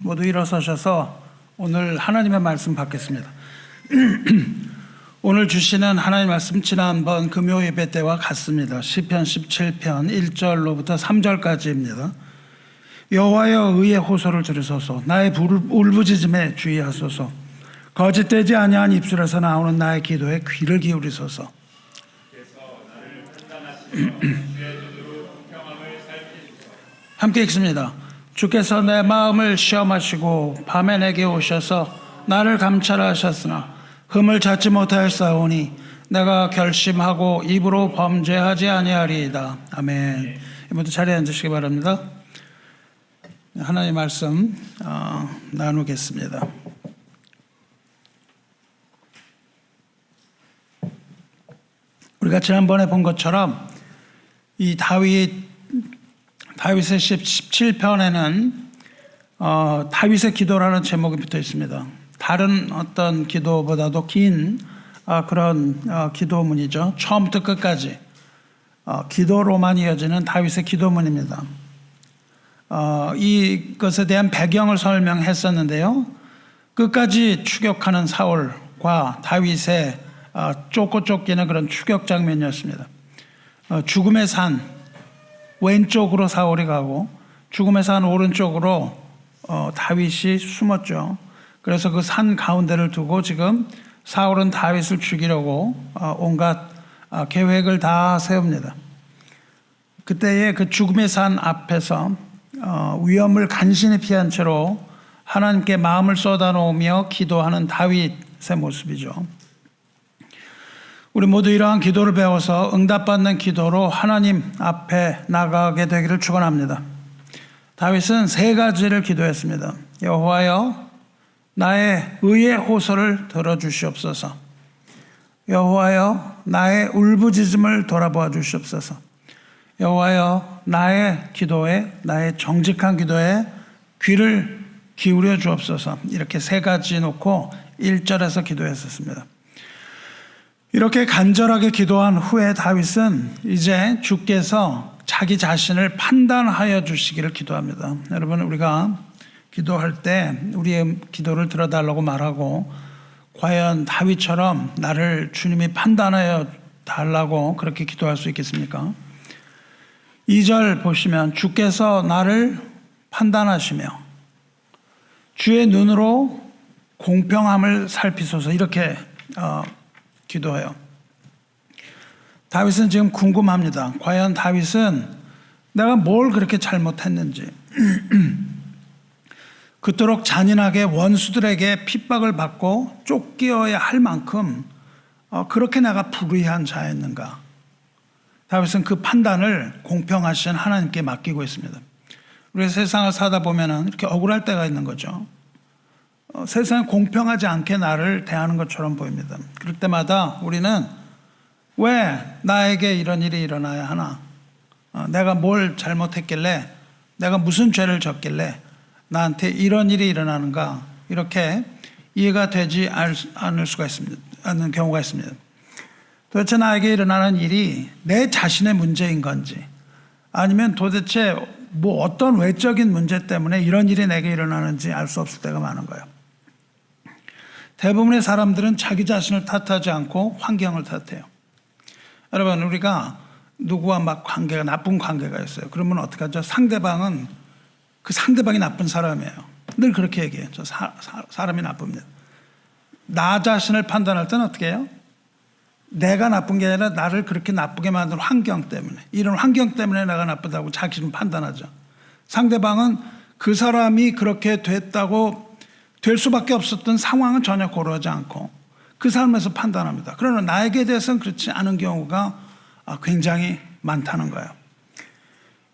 모두 일어서셔서 오늘 하나님의 말씀 받겠습니다. 오늘 주시는 하나님의 말씀 지난번 금요 예배 때와 같습니다. 시편 17편 1절로부터 3절까지입니다. 여호와여 의의 호소를 들으소서. 나의 울부짖음에 주의하소서. 거짓되지 아니한 입술에서 나오는 나의 기도에 귀를 기울이소서. 함께 읽습니다. 주께서 내 마음을 시험하시고 밤에 내게 오셔서 나를 감찰하셨으나 흠을 찾지 못하였사오니 내가 결심하고 입으로 범죄하지 아니하리이다. 아멘. 모두 자리에 앉으시기 바랍니다. 하나님의 말씀 나누겠습니다. 우리가 지난번에 본 것처럼 이 다윗의 17편에는 다윗의 기도라는 제목이 붙어 있습니다. 다른 어떤 기도보다도 긴 그런 기도문이죠. 처음부터 끝까지 기도로만 이어지는 다윗의 기도문입니다. 이것에 대한 배경을 설명했었는데요. 끝까지 추격하는 사울과 다윗의 쫓고 쫓기는 그런 추격 장면이었습니다. 죽음의 산 왼쪽으로 사울이 가고 죽음의 산 오른쪽으로 다윗이 숨었죠. 그래서 그 산 가운데를 두고 지금 사울은 다윗을 죽이려고 온갖 계획을 다 세웁니다. 그때의 그 죽음의 산 앞에서 위험을 간신히 피한 채로 하나님께 마음을 쏟아놓으며 기도하는 다윗의 모습이죠. 우리 모두 이러한 기도를 배워서 응답받는 기도로 하나님 앞에 나가게 되기를 축원합니다. 다윗은 세 가지를 기도했습니다. 여호와여 나의 의의 호소를 들어주시옵소서. 여호와여 나의 울부짖음을 돌아보아 주시옵소서. 여호와여 나의 기도에, 나의 정직한 기도에 귀를 기울여 주옵소서. 이렇게 세 가지 놓고 1절에서 기도했었습니다. 이렇게 간절하게 기도한 후에 다윗은 이제 주께서 자기 자신을 판단하여 주시기를 기도합니다. 여러분, 우리가 기도할 때 우리의 기도를 들어달라고 말하고 과연 다윗처럼 나를 주님이 판단하여 달라고 그렇게 기도할 수 있겠습니까? 2절 보시면 주께서 나를 판단하시며 주의 눈으로 공평함을 살피소서. 이렇게 기도해요. 다윗은 지금 궁금합니다. 과연 다윗은 내가 뭘 그렇게 잘못했는지, 그토록 잔인하게 원수들에게 핍박을 받고 쫓겨야 할 만큼 그렇게 내가 불의한 자였는가. 다윗은 그 판단을 공평하신 하나님께 맡기고 있습니다. 우리가 세상을 사다 보면 이렇게 억울할 때가 있는 거죠. 세상이 공평하지 않게 나를 대하는 것처럼 보입니다. 그럴 때마다 우리는 왜 나에게 이런 일이 일어나야 하나? 내가 뭘 잘못했길래, 내가 무슨 죄를 졌길래 나한테 이런 일이 일어나는가? 이렇게 이해가 되지 않을 수가 있습니다. 않는 경우가 있습니다. 도대체 나에게 일어나는 일이 내 자신의 문제인 건지, 아니면 도대체 뭐 어떤 외적인 문제 때문에 이런 일이 내게 일어나는지 알 수 없을 때가 많은 거예요. 대부분의 사람들은 자기 자신을 탓하지 않고 환경을 탓해요. 여러분, 우리가 누구와 막 관계가 나쁜 관계가 있어요. 그러면 어떻게 하죠? 상대방은 그 상대방이 나쁜 사람이에요. 늘 그렇게 얘기해요. 저 사람이 나쁩니다. 나 자신을 판단할 때는 어떻게 해요? 내가 나쁜 게 아니라 나를 그렇게 나쁘게 만든 환경 때문에, 이런 환경 때문에 내가 나쁘다고 자기는 판단하죠. 상대방은 그 사람이 그렇게 됐다고 될 수밖에 없었던 상황은 전혀 고려하지 않고 그 삶에서 판단합니다. 그러나 나에게 대해서는 그렇지 않은 경우가 굉장히 많다는 거예요.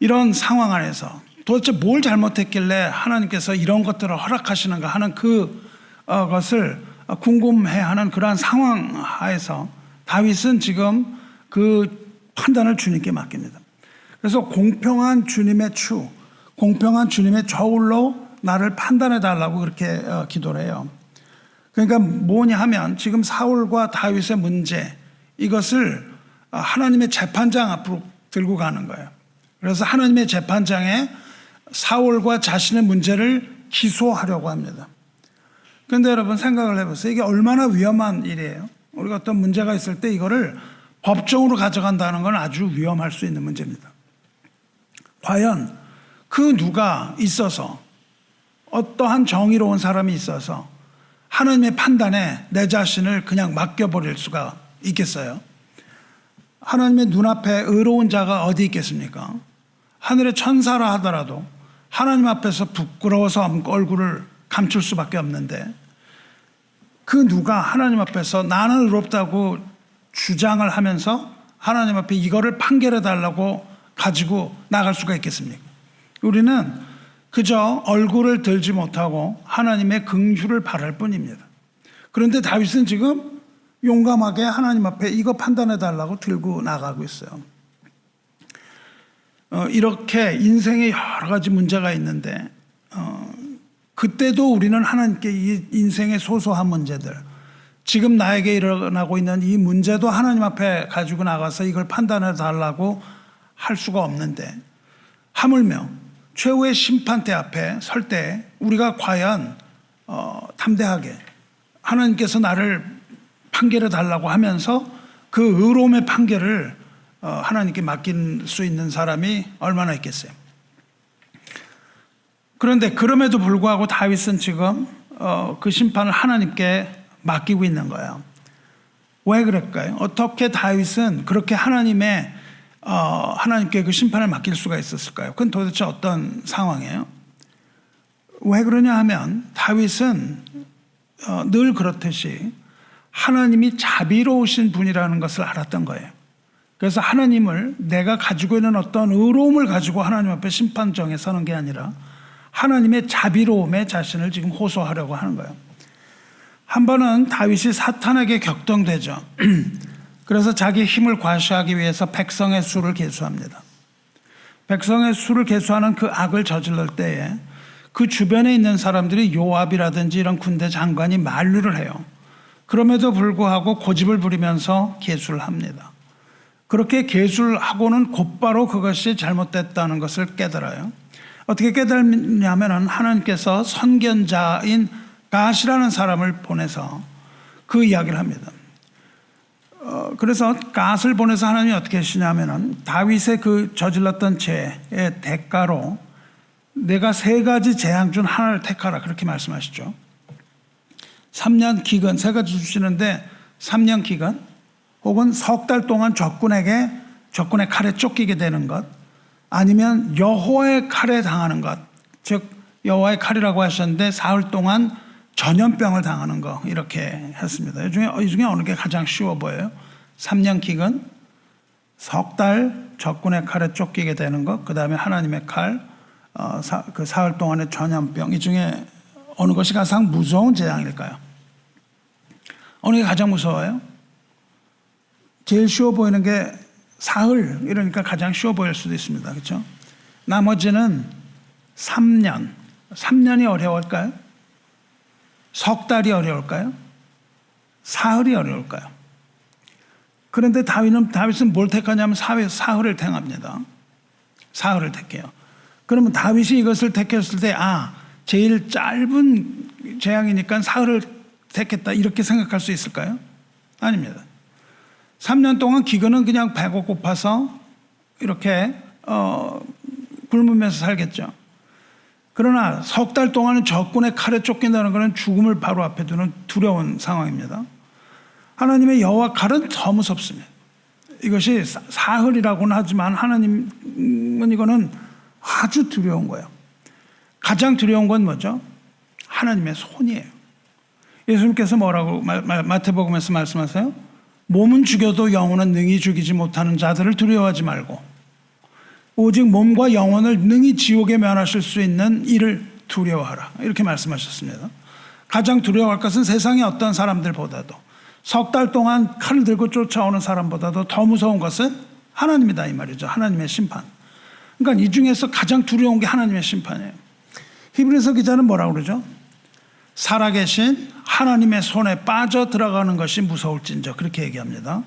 이런 상황 안에서 도대체 뭘 잘못했길래 하나님께서 이런 것들을 허락하시는가 하는 그것을 궁금해하는 그러한 상황 하에서 다윗은 지금 그 판단을 주님께 맡깁니다. 그래서 공평한 주님의 추, 공평한 주님의 저울로 나를 판단해 달라고 그렇게 기도를 해요. 그러니까 뭐냐 하면 지금 사울과 다윗의 문제, 이것을 하나님의 재판장 앞으로 들고 가는 거예요. 그래서 하나님의 재판장에 사울과 자신의 문제를 기소하려고 합니다. 그런데 여러분 생각을 해보세요. 이게 얼마나 위험한 일이에요. 우리가 어떤 문제가 있을 때 이거를 법정으로 가져간다는 건 아주 위험할 수 있는 문제입니다. 과연 그 누가 있어서, 어떠한 정의로운 사람이 있어서 하나님의 판단에 내 자신을 그냥 맡겨버릴 수가 있겠어요? 하나님의 눈앞에 의로운 자가 어디 있겠습니까? 하늘의 천사라 하더라도 하나님 앞에서 부끄러워서 얼굴을 감출 수밖에 없는데, 그 누가 하나님 앞에서 나는 의롭다고 주장을 하면서 하나님 앞에 이거를 판결해 달라고 가지고 나갈 수가 있겠습니까? 우리는 그저 얼굴을 들지 못하고 하나님의 긍휼을 바랄 뿐입니다. 그런데 다윗은 지금 용감하게 하나님 앞에 이거 판단해 달라고 들고 나가고 있어요. 이렇게 인생에 여러 가지 문제가 있는데 그때도 우리는 하나님께 이 인생의 소소한 문제들, 지금 나에게 일어나고 있는 이 문제도 하나님 앞에 가지고 나가서 이걸 판단해 달라고 할 수가 없는데, 하물며 최후의 심판대 앞에 설 때 우리가 과연 담대하게 하나님께서 나를 판결해 달라고 하면서 그 의로움의 판결을 하나님께 맡길 수 있는 사람이 얼마나 있겠어요? 그런데 그럼에도 불구하고 다윗은 지금 그 심판을 하나님께 맡기고 있는 거예요. 왜 그럴까요? 어떻게 다윗은 그렇게 하나님께 그 심판을 맡길 수가 있었을까요? 그건 도대체 어떤 상황이에요? 왜 그러냐 하면 다윗은 늘 그렇듯이 하나님이 자비로우신 분이라는 것을 알았던 거예요. 그래서 하나님을, 내가 가지고 있는 어떤 의로움을 가지고 하나님 앞에 심판정에 서는 게 아니라 하나님의 자비로움에 자신을 지금 호소하려고 하는 거예요. 한 번은 다윗이 사탄에게 격동되죠. 그래서 자기 힘을 과시하기 위해서 백성의 수를 계수합니다. 백성의 수를 계수하는 그 악을 저질러 때에 그 주변에 있는 사람들이 요압이라든지 이런 군대 장관이 만류를 해요. 그럼에도 불구하고 고집을 부리면서 계수를 합니다. 그렇게 계수를 하고는 곧바로 그것이 잘못됐다는 것을 깨달아요. 어떻게 깨달냐면 하나님께서 선견자인 갓이라는 사람을 보내서 그 이야기를 합니다. 그래서 갓을 보내서 하나님이 어떻게 하시냐면 다윗의 그 저질렀던 죄의 대가로 내가 3가지 재앙 중 하나를 택하라, 그렇게 말씀하시죠. 3년 기근, 3가지 주시는데 3년 기근 혹은 석 달 동안 적군의 칼에 쫓기게 되는 것, 아니면 여호와의 칼에 당하는 것, 즉 여호와의 칼이라고 하셨는데 사흘 동안 전염병을 당하는 거, 이렇게 했습니다. 이 중에 어느 게 가장 쉬워 보여요? 3년 기근, 석 달 적군의 칼에 쫓기게 되는 것, 그 다음에 하나님의 칼, 그 사흘 동안의 전염병, 이 중에 어느 것이 가장 무서운 재앙일까요? 어느 게 가장 무서워요? 제일 쉬워 보이는 게 사흘, 이러니까 가장 쉬워 보일 수도 있습니다. 그렇죠? 나머지는 3년이 어려울까요? 석 달이 어려울까요? 사흘이 어려울까요? 그런데 다윗은 뭘 택하냐면 사흘을 택합니다. 사흘을 택해요. 그러면 다윗이 이것을 택했을 때 제일 짧은 재앙이니까 사흘을 택했다, 이렇게 생각할 수 있을까요? 아닙니다. 3년 동안 기근은 그냥 배가 고파서 이렇게 굶으면서 살겠죠. 그러나 석 달 동안은 적군의 칼에 쫓긴다는 것은 죽음을 바로 앞에 두는 두려운 상황입니다. 하나님의 여호와 칼은 더 무섭습니다. 이것이 사흘이라고는 하지만 하나님은 이거는 아주 두려운 거예요. 가장 두려운 건 뭐죠? 하나님의 손이에요. 예수님께서 뭐라고 마태복음에서 말씀하세요? 몸은 죽여도 영혼은 능히 죽이지 못하는 자들을 두려워하지 말고 오직 몸과 영혼을 능히 지옥에 면하실 수 있는 이를 두려워하라, 이렇게 말씀하셨습니다. 가장 두려워할 것은 세상의 어떤 사람들보다도, 석 달 동안 칼을 들고 쫓아오는 사람보다도 더 무서운 것은 하나님이다, 이 말이죠. 하나님의 심판. 그러니까 이 중에서 가장 두려운 게 하나님의 심판이에요. 히브리서 기자는 뭐라고 그러죠? 살아계신 하나님의 손에 빠져 들어가는 것이 무서울진저, 그렇게 얘기합니다.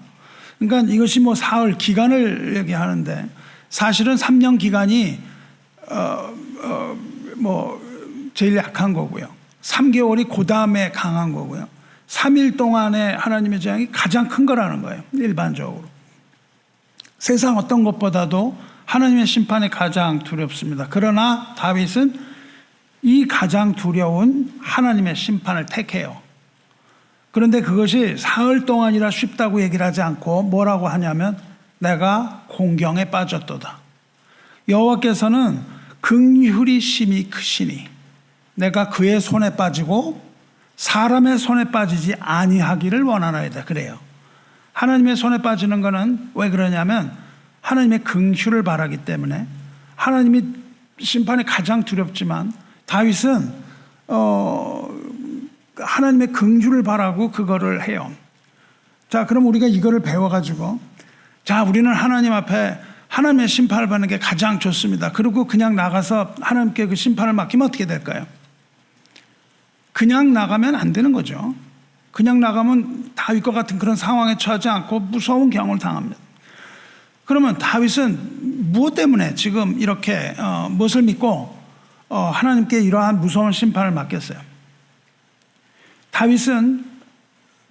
그러니까 이것이 사흘 기간을 얘기하는데 사실은 3년 기간이 제일 약한 거고요. 3개월이 그 다음에 강한 거고요. 3일 동안의 하나님의 재앙이 가장 큰 거라는 거예요. 일반적으로. 세상 어떤 것보다도 하나님의 심판이 가장 두렵습니다. 그러나 다윗은 이 가장 두려운 하나님의 심판을 택해요. 그런데 그것이 사흘 동안이라 쉽다고 얘기를 하지 않고 뭐라고 하냐면 내가 공경에 빠졌도다. 여호와께서는 긍휼이 심히 크시니 내가 그의 손에 빠지고 사람의 손에 빠지지 아니하기를 원하나이다. 그래요. 하나님의 손에 빠지는 것은 왜 그러냐면 하나님의 긍휼을 바라기 때문에 하나님이 심판이 가장 두렵지만 다윗은 하나님의 긍휼을 바라고 그거를 해요. 자, 그럼 우리가 이거를 배워가지고 자, 우리는 하나님 앞에 하나님의 심판을 받는 게 가장 좋습니다. 그리고 그냥 나가서 하나님께 그 심판을 맡기면 어떻게 될까요? 그냥 나가면 안 되는 거죠. 그냥 나가면 다윗과 같은 그런 상황에 처하지 않고 무서운 경험을 당합니다. 그러면 다윗은 무엇 때문에 지금 이렇게 무엇을 믿고 하나님께 이러한 무서운 심판을 맡겼어요? 다윗은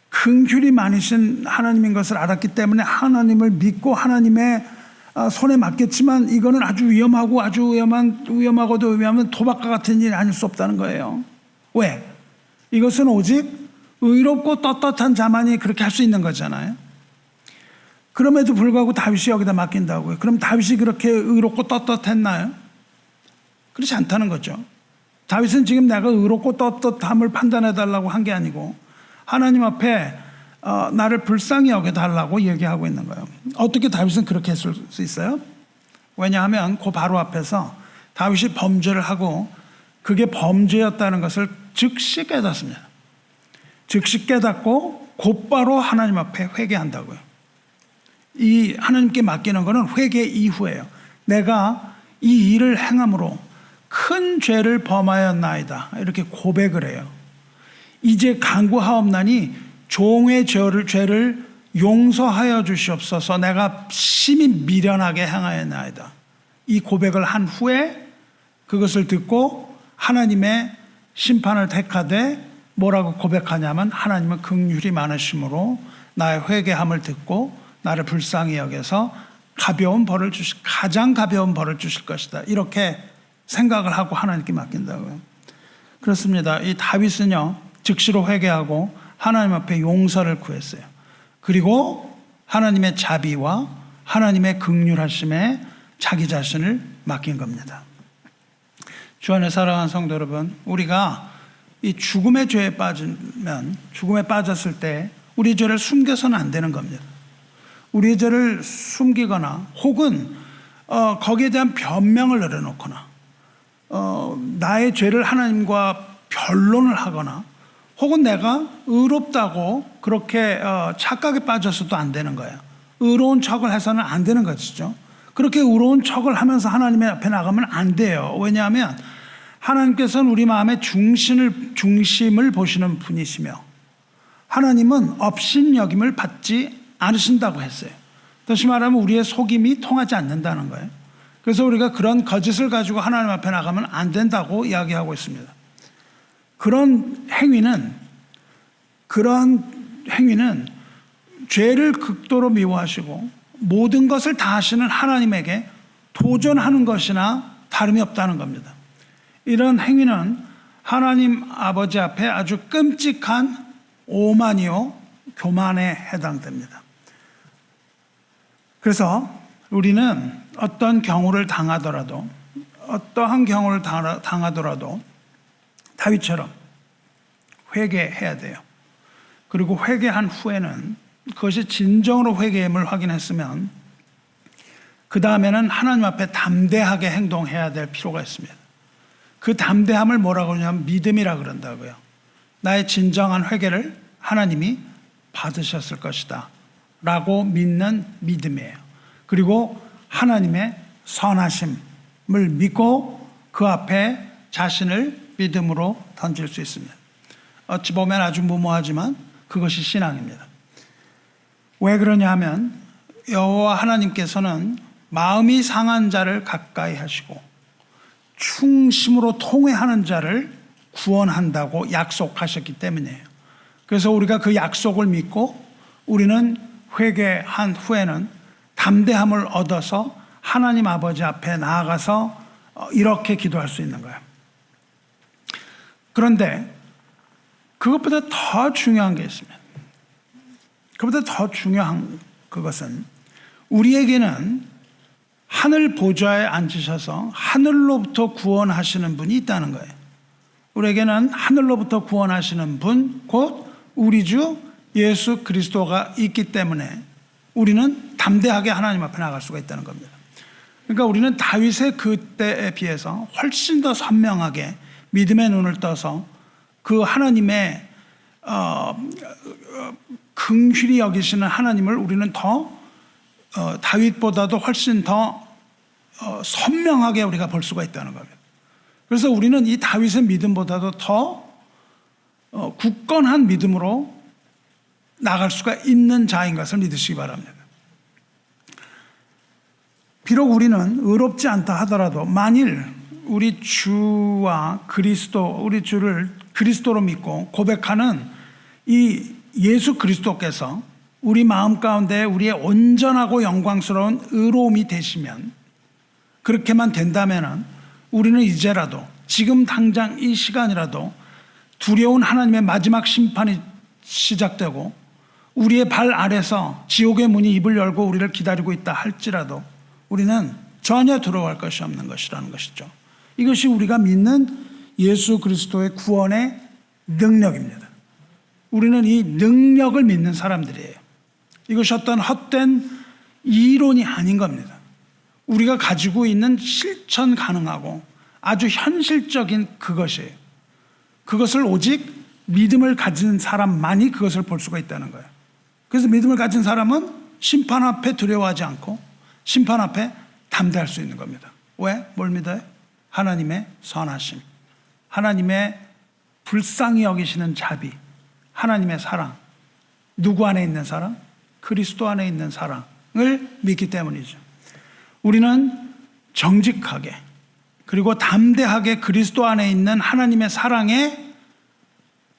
긍휼이 많으신 하나님인 것을 알았기 때문에 하나님을 믿고 하나님의 손에 맡겼지만 이거는 아주 위험하고도 위험한 도박과 같은 일이 아닐 수 없다는 거예요. 왜? 이것은 오직 의롭고 떳떳한 자만이 그렇게 할 수 있는 거잖아요. 그럼에도 불구하고 다윗이 여기다 맡긴다고요. 그럼 다윗이 그렇게 의롭고 떳떳했나요? 그렇지 않다는 거죠. 다윗은 지금 내가 의롭고 떳떳함을 판단해달라고 한 게 아니고 하나님 앞에 나를 불쌍히 여겨달라고 얘기하고 있는 거예요. 어떻게 다윗은 그렇게 했을 수 있어요? 왜냐하면 그 바로 앞에서 다윗이 범죄를 하고 그게 범죄였다는 것을 즉시 깨닫습니다. 즉시 깨닫고 곧바로 하나님 앞에 회개한다고요. 이 하나님께 맡기는 것은 회개 이후예요. 내가 이 일을 행함으로 큰 죄를 범하였나이다. 이렇게 고백을 해요. 이제 간구하옵나니 종의 죄를 용서하여 주시옵소서. 내가 심히 미련하게 행하였나이다. 이 고백을 한 후에 그것을 듣고 하나님의 심판을 택하되 뭐라고 고백하냐면 하나님은 긍휼이 많으심으로 나의 회개함을 듣고 나를 불쌍히 여겨서 가장 가벼운 벌을 주실 것이다. 이렇게 생각을 하고 하나님께 맡긴다고요. 그렇습니다. 이 다윗은요 즉시로 회개하고 하나님 앞에 용서를 구했어요. 그리고 하나님의 자비와 하나님의 긍휼하심에 자기 자신을 맡긴 겁니다. 주 안에 사랑하는 성도 여러분, 우리가 이 죽음의 죄에 죽음에 빠졌을 때 우리 죄를 숨겨서는 안 되는 겁니다. 우리의 죄를 숨기거나 혹은 거기에 대한 변명을 내려놓거나 나의 죄를 하나님과 변론을 하거나 혹은 내가 의롭다고 그렇게 착각에 빠져서도 안 되는 거예요. 의로운 척을 해서는 안 되는 것이죠. 그렇게 의로운 척을 하면서 하나님의 앞에 나가면 안 돼요. 왜냐하면 하나님께서는 우리 마음의 중심을 보시는 분이시며 하나님은 업신여김을 받지 않으신다고 했어요. 다시 말하면 우리의 속임이 통하지 않는다는 거예요. 그래서 우리가 그런 거짓을 가지고 하나님 앞에 나가면 안 된다고 이야기하고 있습니다. 그런 행위는 죄를 극도로 미워하시고 모든 것을 다 하시는 하나님에게 도전하는 것이나 다름이 없다는 겁니다. 이런 행위는 하나님 아버지 앞에 아주 끔찍한 오만이요 교만에 해당됩니다. 그래서 우리는 어떤 경우를 당하더라도 어떠한 경우를 당하더라도 다윗처럼 회개해야 돼요. 그리고 회개한 후에는 그것이 진정으로 회개임을 확인했으면 그 다음에는 하나님 앞에 담대하게 행동해야 될 필요가 있습니다. 그 담대함을 뭐라고 그러냐면 믿음이라 그런다고요. 나의 진정한 회개를 하나님이 받으셨을 것이다 라고 믿는 믿음이에요. 그리고 하나님의 선하심을 믿고 그 앞에 자신을 믿음으로 던질 수 있습니다. 어찌 보면 아주 무모하지만 그것이 신앙입니다. 왜 그러냐 하면 여호와 하나님께서는 마음이 상한 자를 가까이 하시고 충심으로 통회하는 자를 구원한다고 약속하셨기 때문이에요. 그래서 우리가 그 약속을 믿고 우리는 회개한 후에는 담대함을 얻어서 하나님 아버지 앞에 나아가서 이렇게 기도할 수 있는 거예요. 그런데 그것보다 더 중요한 게 있습니다. 그것보다 더 중요한 그것은 우리에게는 하늘 보좌에 앉으셔서 하늘로부터 구원하시는 분이 있다는 거예요. 우리에게는 하늘로부터 구원하시는 분, 곧 우리 주 예수 그리스도가 있기 때문에 우리는 담대하게 하나님 앞에 나갈 수가 있다는 겁니다. 그러니까 우리는 다윗의 그때에 비해서 훨씬 더 선명하게 믿음의 눈을 떠서 그 하나님의 긍휼히 여기시는 하나님을 우리는 더 다윗보다도 훨씬 더 선명하게 우리가 볼 수가 있다는 겁니다. 그래서 우리는 이 다윗의 믿음보다도 더 굳건한 믿음으로 나갈 수가 있는 자인 것을 믿으시기 바랍니다. 비록 우리는 의롭지 않다 하더라도 만일 우리 주와 그리스도, 우리 주를 그리스도로 믿고 고백하는 이 예수 그리스도께서 우리 마음 가운데 우리의 온전하고 영광스러운 의로움이 되시면, 그렇게만 된다면 우리는 이제라도, 지금 당장 이 시간이라도 두려운 하나님의 마지막 심판이 시작되고 우리의 발 아래서 지옥의 문이 입을 열고 우리를 기다리고 있다 할지라도 우리는 전혀 두려워할 것이 없는 것이라는 것이죠. 이것이 우리가 믿는 예수 그리스도의 구원의 능력입니다. 우리는 이 능력을 믿는 사람들이에요. 이것이 어떤 헛된 이론이 아닌 겁니다. 우리가 가지고 있는 실천 가능하고 아주 현실적인 그것이에요. 그것을 오직 믿음을 가진 사람만이 그것을 볼 수가 있다는 거예요. 그래서 믿음을 가진 사람은 심판 앞에 두려워하지 않고 심판 앞에 담대할 수 있는 겁니다. 왜? 뭘 믿어요? 하나님의 선하심, 하나님의 불쌍히 여기시는 자비, 하나님의 사랑. 누구 안에 있는 사랑? 그리스도 안에 있는 사랑을 믿기 때문이죠. 우리는 정직하게 그리고 담대하게 그리스도 안에 있는 하나님의 사랑에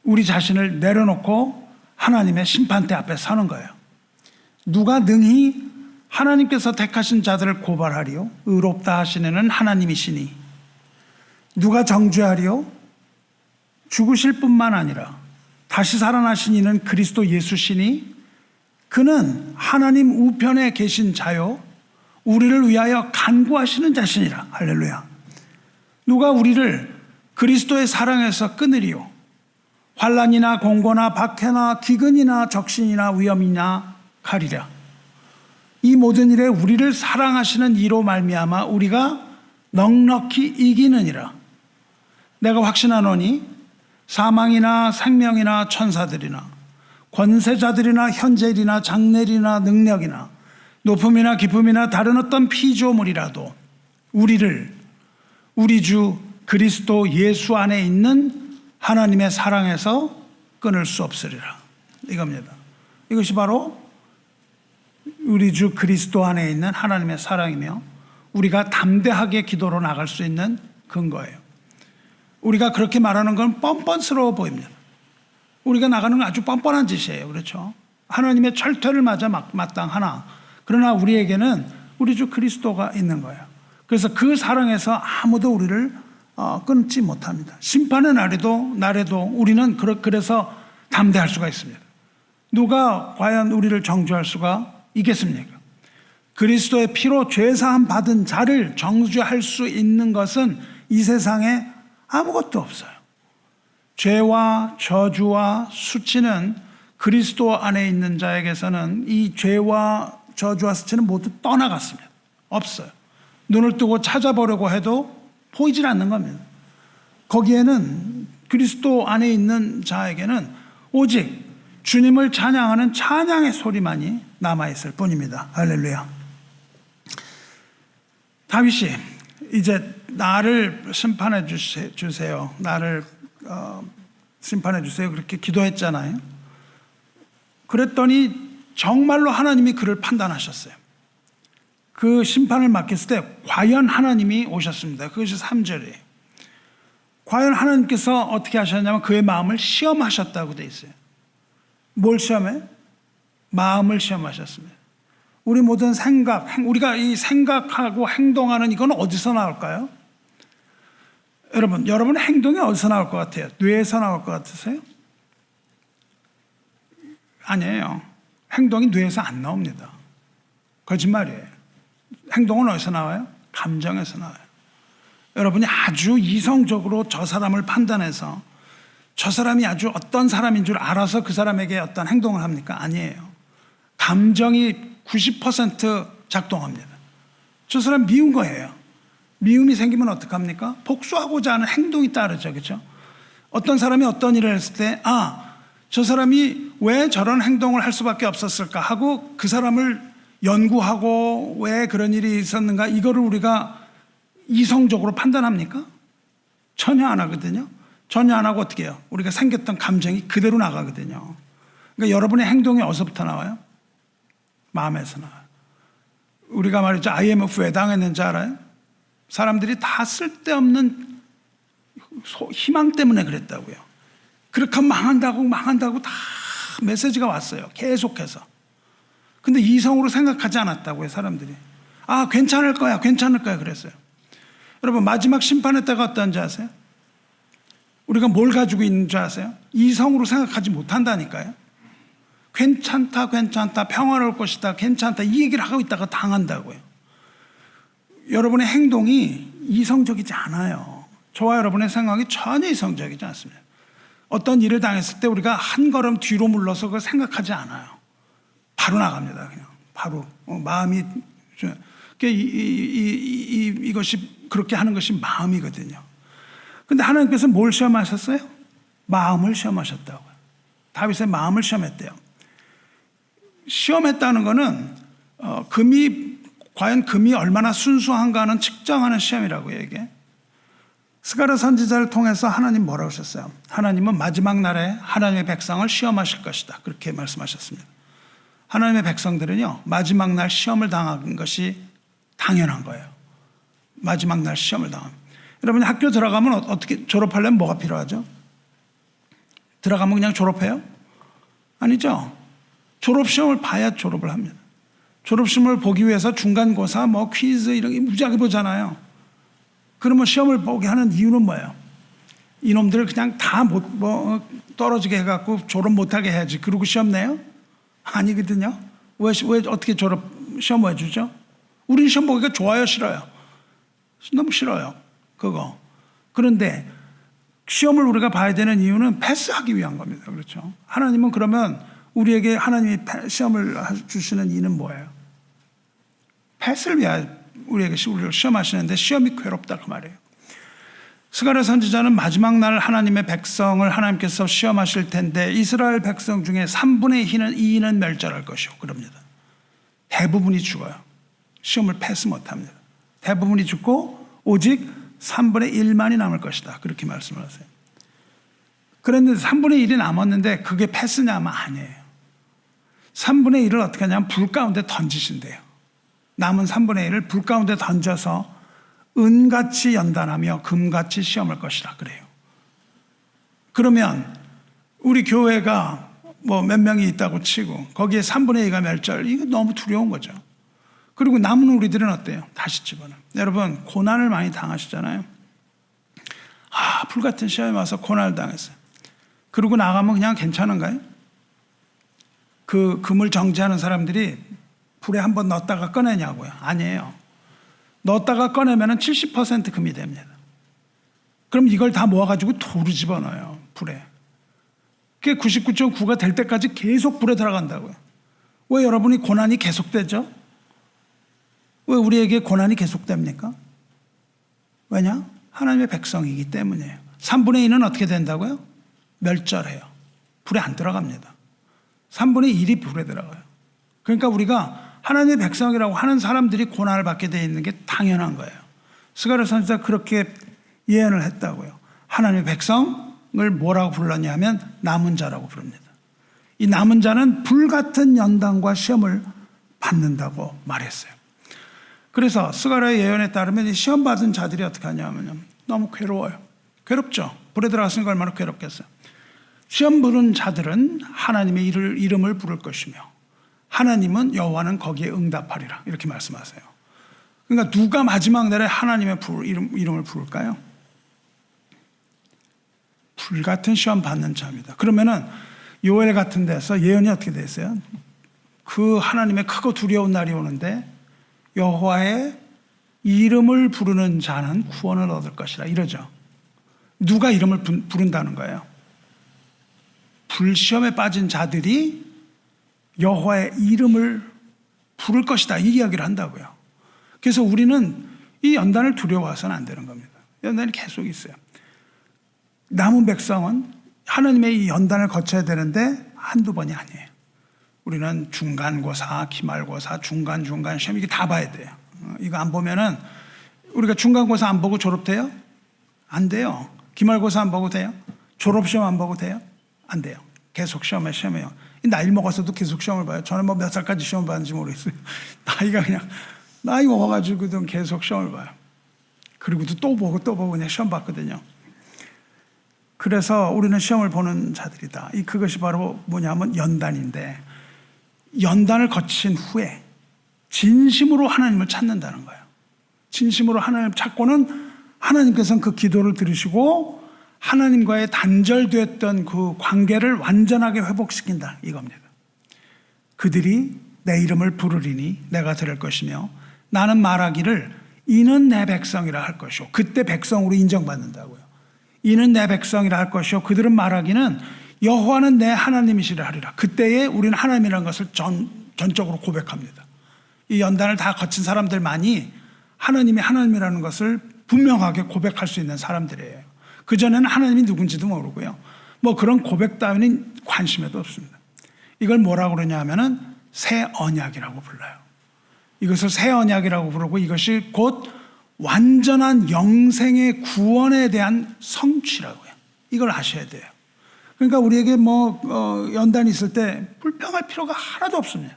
우리 자신을 내려놓고 하나님의 심판대 앞에 서는 거예요. 누가 능히 하나님께서 택하신 자들을 고발하리요? 의롭다 하시는 하나님이시니. 누가 정죄하리요? 죽으실 뿐만 아니라 다시 살아나신 이는 그리스도 예수시니. 그는 하나님 우편에 계신 자요 우리를 위하여 간구하시는 자신이라. 할렐루야. 누가 우리를 그리스도의 사랑에서 끊으리요? 환난이나 공고나 박해나 기근이나 적신이나 위험이나 칼이랴. 이 모든 일에 우리를 사랑하시는 이로 말미암아 우리가 넉넉히 이기느니라. 내가 확신하노니 사망이나 생명이나 천사들이나 권세자들이나 현재일이나 장래일이나 능력이나 높음이나 깊음이나 다른 어떤 피조물이라도 우리를 우리 주 그리스도 예수 안에 있는 하나님의 사랑에서 끊을 수 없으리라. 이겁니다. 이것이 바로 우리 주 그리스도 안에 있는 하나님의 사랑이며 우리가 담대하게 기도로 나갈 수 있는 근거예요. 우리가 그렇게 말하는 건 뻔뻔스러워 보입니다. 우리가 나가는 건 아주 뻔뻔한 짓이에요. 그렇죠? 하나님의 철퇴를 맞아 마땅하나 그러나 우리에게는 우리 주 그리스도가 있는 거예요. 그래서 그 사랑에서 아무도 우리를 끊지 못합니다. 심판의 날에도 우리는 그래서 담대할 수가 있습니다. 누가 과연 우리를 정죄할 수가 있겠습니까? 그리스도의 피로 죄사함 받은 자를 정죄할 수 있는 것은 이 세상에 아무것도 없어요. 죄와 저주와 수치는 그리스도 안에 있는 자에게서는 이 죄와 저주와 수치는 모두 떠나갔습니다. 없어요. 눈을 뜨고 찾아보려고 해도 보이질 않는 겁니다. 거기에는 그리스도 안에 있는 자에게는 오직 주님을 찬양하는 찬양의 소리만이 남아있을 뿐입니다. 할렐루야. 다윗이 이제 나를 심판해 주세요. 나를 심판해 주세요. 그렇게 기도했잖아요. 그랬더니 정말로 하나님이 그를 판단하셨어요. 그 심판을 맡겼을 때 과연 하나님이 오셨습니다. 그것이 3절이에요. 과연 하나님께서 어떻게 하셨냐면 그의 마음을 시험하셨다고 되어 있어요. 뭘 시험해? 마음을 시험하셨습니다. 우리 모든 생각, 우리가 이 생각하고 행동하는 이건 어디서 나올까요? 여러분 행동이 어디서 나올 것 같아요? 뇌에서 나올 것 같으세요? 아니에요. 행동이 뇌에서 안 나옵니다. 거짓말이에요. 행동은 어디서 나와요? 감정에서 나와요. 여러분이 아주 이성적으로 저 사람을 판단해서 저 사람이 아주 어떤 사람인 줄 알아서 그 사람에게 어떤 행동을 합니까? 아니에요. 감정이 90% 작동합니다. 저 사람 미운 거예요. 미움이 생기면 어떡합니까? 복수하고자 하는 행동이 따르죠. 그렇죠? 어떤 사람이 어떤 일을 했을 때 저 사람이 왜 저런 행동을 할 수밖에 없었을까 하고 그 사람을 연구하고 왜 그런 일이 있었는가 이거를 우리가 이성적으로 판단합니까? 전혀 안 하거든요. 전혀 안 하고 어떻게 해요? 우리가 생겼던 감정이 그대로 나가거든요. 그러니까 여러분의 행동이 어디서부터 나와요? 마음에서 나와요. 우리가 말이죠. IMF 왜 당했는지 알아요? 사람들이 다 쓸데없는 희망 때문에 그랬다고요. 그렇게 하면 망한다고 다 메시지가 왔어요. 계속해서. 근데 이성으로 생각하지 않았다고요. 사람들이. 괜찮을 거야 그랬어요. 여러분 마지막 심판의 때가 어떤지 아세요? 우리가 뭘 가지고 있는 줄 아세요? 이성으로 생각하지 못한다니까요. 괜찮다 평화로울 것이다 괜찮다 이 얘기를 하고 있다가 당한다고요. 여러분의 행동이 이성적이지 않아요. 저와 여러분의 생각이 전혀 이성적이지 않습니다. 어떤 일을 당했을 때 우리가 한 걸음 뒤로 물러서 그걸 생각하지 않아요. 바로 나갑니다. 그냥 바로 마음이 이것이 그렇게 하는 것이 마음이거든요. 근데 하나님께서 뭘 시험하셨어요? 마음을 시험하셨다고요. 다윗의 마음을 시험했대요. 시험했다는 거는 과연 금이 얼마나 순수한가는 측정하는 시험이라고요. 이게 스가랴 선지자를 통해서 하나님 뭐라고 하셨어요? 하나님은 마지막 날에 하나님의 백성을 시험하실 것이다. 그렇게 말씀하셨습니다. 하나님의 백성들은요 마지막 날 시험을 당하는 것이 당연한 거예요. 마지막 날 시험을 당합니다. 여러분이 학교 들어가면 어떻게 졸업하려면 뭐가 필요하죠? 들어가면 그냥 졸업해요? 아니죠. 졸업시험을 봐야 졸업을 합니다. 졸업시험을 보기 위해서 중간고사, 퀴즈 이런 게 무지하게 보잖아요. 그러면 시험을 보게 하는 이유는 뭐예요? 이놈들을 그냥 다 떨어지게 해갖고 졸업 못하게 해야지. 그러고 시험 내요? 아니거든요. 왜 어떻게 시험 왜 주죠? 우리는 시험 보기가 좋아요, 싫어요? 너무 싫어요. 그거. 그런데 시험을 우리가 봐야 되는 이유는 패스하기 위한 겁니다. 그렇죠? 하나님은 그러면 우리에게 하나님이 시험을 주시는 이유는 뭐예요? 패스를 위하여 우리에게 우리를 시험하시는데 시험이 괴롭다 그 말이에요. 스가랴 선지자는 마지막 날 하나님의 백성을 하나님께서 시험하실 텐데 이스라엘 백성 중에 3분의 2는 멸절할 것이요. 그럽니다. 대부분이 죽어요. 시험을 패스 못합니다. 대부분이 죽고 오직 3분의 1만이 남을 것이다. 그렇게 말씀을 하세요. 그런데 3분의 1이 남았는데 그게 패스냐면 아니에요. 3분의 1을 어떻게 하냐면 불 가운데 던지신대요. 남은 3분의 1을 불 가운데 던져서 은같이 연단하며 금같이 시험할 것이라 그래요. 그러면 우리 교회가 몇 명이 있다고 치고 거기에 3분의 2가 멸절, 이거 너무 두려운 거죠. 그리고 남은 우리들은 어때요? 다시 집어넣어요. 여러분 고난을 많이 당하시잖아요. 불같은 시험에 와서 고난을 당했어요. 그러고 나가면 그냥 괜찮은가요? 그 금을 정지하는 사람들이 불에 한번 넣었다가 꺼내냐고요? 아니에요. 넣었다가 꺼내면 70% 금이 됩니다. 그럼 이걸 다 모아가지고 돌을 집어넣어요. 불에. 그게 99.9가 될 때까지 계속 불에 들어간다고요. 왜 여러분이 고난이 계속되죠? 왜 우리에게 고난이 계속됩니까? 왜냐? 하나님의 백성이기 때문이에요. 3분의 2는 어떻게 된다고요? 멸절해요. 불에 안 들어갑니다. 3분의 1이 불에 들어가요. 그러니까 우리가 하나님의 백성이라고 하는 사람들이 고난을 받게 되어 있는 게 당연한 거예요. 스가랴 선지자가 그렇게 예언을 했다고요. 하나님의 백성을 뭐라고 불렀냐면 남은 자라고 부릅니다. 이 남은 자는 불같은 연단과 시험을 받는다고 말했어요. 그래서 스가랴의 예언에 따르면 이 시험 받은 자들이 어떻게 하냐면요, 너무 괴로워요. 괴롭죠. 불에 들어갔으니까 얼마나 괴롭겠어요. 시험 부른 자들은 하나님의 이름을 부를 것이며 하나님은 여호와는 거기에 응답하리라, 이렇게 말씀하세요. 그러니까 누가 마지막 날에 하나님의 이름을 부를까요? 불같은 시험 받는 자입니다. 그러면은 요엘 같은 데서 예언이 어떻게 됐어요? 그 하나님의 크고 두려운 날이 오는데 여호와의 이름을 부르는 자는 구원을 얻을 것이라, 이러죠. 누가 이름을 부른다는 거예요? 불시험에 빠진 자들이 여호와의 이름을 부를 것이다, 이 이야기를 한다고요. 그래서 우리는 이 연단을 두려워해서는 안 되는 겁니다. 연단이 계속 있어요. 남은 백성은 하나님의 이 연단을 거쳐야 되는데 한두 번이 아니에요. 우리는 중간고사, 기말고사, 중간 시험, 이게 다 봐야 돼요. 이거 안 보면은, 우리가 중간고사 안 보고 졸업돼요? 안 돼요. 기말고사 안 보고 돼요? 졸업시험 안 보고 돼요? 안 돼요. 계속 시험해요. 나이 먹어서도 계속 시험을 봐요. 저는 뭐 몇 살까지 시험 봤는지 모르겠어요. 나이가 그냥, 나이 먹어가지고도 계속 시험을 봐요. 그리고도 또 보고 그냥 시험 봤거든요. 그래서 우리는 시험을 보는 자들이다. 그것이 바로 뭐냐면 연단인데, 연단을 거친 후에 진심으로 하나님을 찾는다는 거예요. 진심으로 하나님을 찾고는 하나님께서는 그 기도를 들으시고 하나님과의 단절되었던 그 관계를 완전하게 회복시킨다, 이겁니다. 그들이 내 이름을 부르리니 내가 들을 것이며 나는 말하기를 이는 내 백성이라 할 것이요. 그때 백성으로 인정받는다고요. 이는 내 백성이라 할 것이요. 그들은 말하기는 여호와는 내 하나님이시라 하리라. 그때에 우리는 하나님이라는 것을 전적으로 고백합니다. 이 연단을 다 거친 사람들만이 하나님이 하나님이라는 것을 분명하게 고백할 수 있는 사람들이에요. 그전에는 하나님이 누군지도 모르고요. 뭐 그런 고백 따위는 관심에도 없습니다. 이걸 뭐라고 그러냐 하면은 새 언약이라고 불러요. 이것을 새 언약이라고 부르고 이것이 곧 완전한 영생의 구원에 대한 성취라고요. 이걸 아셔야 돼요. 그러니까 우리에게 연단이 있을 때 불평할 필요가 하나도 없습니다.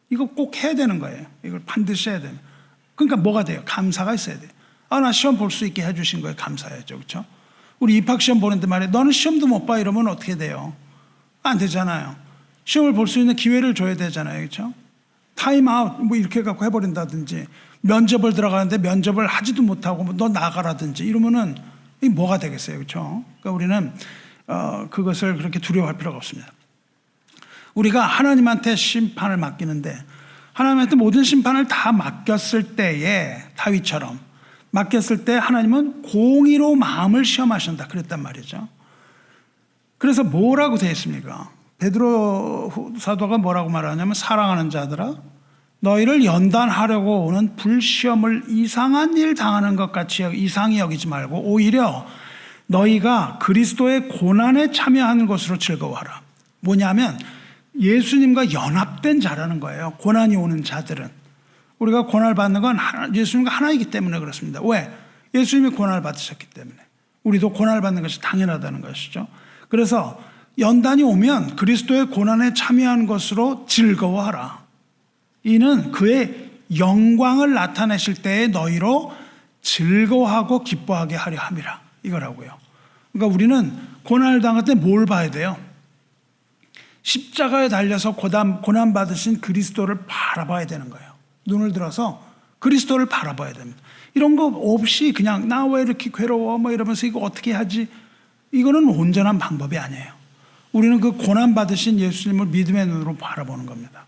이거 꼭 해야 되는 거예요. 이걸 반드시 해야 됩니다. 그러니까 뭐가 돼요? 감사가 있어야 돼요. 나 시험 볼 수 있게 해주신 거에 감사해야죠. 그렇죠? 우리 입학시험 보는데 말이에요. 너는 시험도 못 봐, 이러면 어떻게 돼요? 안 되잖아요. 시험을 볼 수 있는 기회를 줘야 되잖아요. 그렇죠? 타임아웃 이렇게 갖고 해버린다든지, 면접을 들어가는데 면접을 하지도 못하고 너 나가라든지 이러면은 이게 뭐가 되겠어요. 그렇죠? 그러니까 우리는 그것을 그렇게 두려워할 필요가 없습니다. 우리가 하나님한테 심판을 맡기는데, 하나님한테 모든 심판을 다 맡겼을 때에 다윗처럼 맡겼을 때 하나님은 공의로 마음을 시험하신다, 그랬단 말이죠. 그래서 뭐라고 되어 있습니까? 베드로 사도가 뭐라고 말하냐면, 사랑하는 자들아, 너희를 연단하려고 오는 불시험을 이상한 일 당하는 것 같이 이상히 여기지 말고 오히려 너희가 그리스도의 고난에 참여하는 것으로 즐거워하라. 뭐냐면 예수님과 연합된 자라는 거예요. 고난이 오는 자들은. 우리가 고난을 받는 건 예수님과 하나이기 때문에 그렇습니다. 왜? 예수님이 고난을 받으셨기 때문에. 우리도 고난을 받는 것이 당연하다는 것이죠. 그래서 연단이 오면 그리스도의 고난에 참여한 것으로 즐거워하라. 이는 그의 영광을 나타내실 때에 너희로 즐거워하고 기뻐하게 하려 함이라, 이거라고요. 그러니까 우리는 고난을 당할 때 뭘 봐야 돼요? 십자가에 달려서 고난 받으신 그리스도를 바라봐야 되는 거예요. 눈을 들어서 그리스도를 바라봐야 됩니다. 이런 거 없이 그냥 나 왜 이렇게 괴로워 이러면서 이거 어떻게 하지, 이거는 온전한 방법이 아니에요. 우리는 그 고난 받으신 예수님을 믿음의 눈으로 바라보는 겁니다.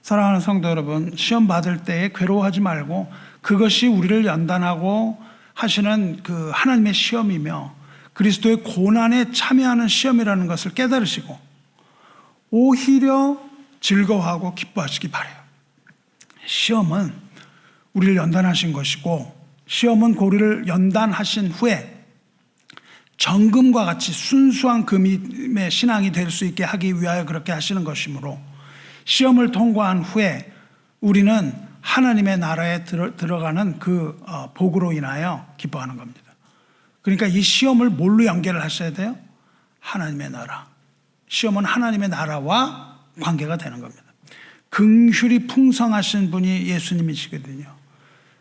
사랑하는 성도 여러분, 시험 받을 때에 괴로워하지 말고 그것이 우리를 연단하고 하시는 그 하나님의 시험이며 그리스도의 고난에 참여하는 시험이라는 것을 깨달으시고 오히려 즐거워하고 기뻐하시기 바라요. 시험은 우리를 연단하신 것이고, 시험은 우리를 연단하신 후에 정금과 같이 순수한 금임의 신앙이 될 수 있게 하기 위하여 그렇게 하시는 것이므로, 시험을 통과한 후에 우리는 하나님의 나라에 들어가는 그 복으로 인하여 기뻐하는 겁니다. 그러니까 이 시험을 뭘로 연결을 하셔야 돼요? 하나님의 나라. 시험은 하나님의 나라와 관계가 되는 겁니다. 긍휼이 풍성하신 분이 예수님이시거든요.